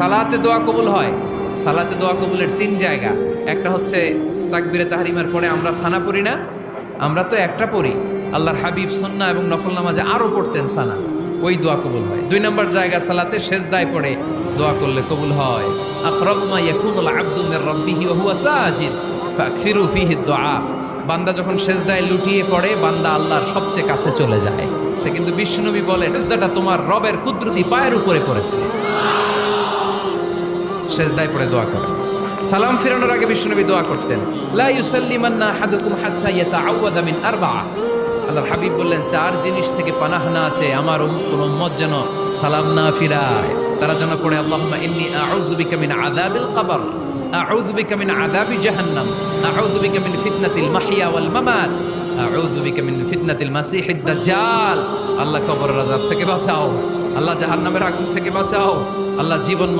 সালাতে দোয়া কবুল হয়। সালাতে দোয়া কবুলের 3 জায়গা। একটা হচ্ছে তাকবীরে তাহরিমার পরে আমরা সানা পড়ি না, আমরা তো একটা পড়ি। আল্লাহর হাবিব সুন্নাহ এবং নফল নামাজে আরো পড়তেন সানা, ওই দোয়া কবুল হয়। 2 নম্বর জায়গা সালাতে সেজদায় পড়ে দোয়া করলে কবুল হয়। আকরাবু মা ইয়াকুনুল আবদু মির রাব্বিহি ওয়া হুয়া সাজিদ ফাকসিরু ফিহি দুআ। বান্দা যখন সেজদায় লুটিয়ে পড়ে, বান্দা আল্লাহর সবচেয়ে কাছে চলে যায়। তা কিন্তু বিশ্বনবী বলে, সেজদাটা তোমার রবের কুদরতি পায়ের উপরে পড়েছে। সেজদায় পড়ে দোয়া করে। সালাম ফিরানোর আগে বিশ্বনবী দোয়া করতেন, লা ইউসাল্লিমান্না আহাদুকুম হাত্তা ইয়াতাআওয়াযা মিন আরবা'a। আল্লাহর হাবিব বললেন, 4 জিনিস থেকে পানাহ না আছে আমার কোন উম্মত যেন সালাম না ফিরায়। তারা যেন পড়ে, আল্লাহুম্মা ইন্নী আউযু বিকা মিন আযাবিল কবর, আউযু বিকা মিন আযাবি জাহান্নাম, আউযু বিকা মিন ফিতনাতিল মাহইয়া ওয়াল মামাত, আউযু বিকা মিন ফিতনাতিল মাসিহিদ দাজ্জাল। আল্লাহ কবরের আযাব থেকে বাঁচাও, আল্লাহ জাহান্নামের আগুন থেকে বাঁচাও, আল্লাহ জীবন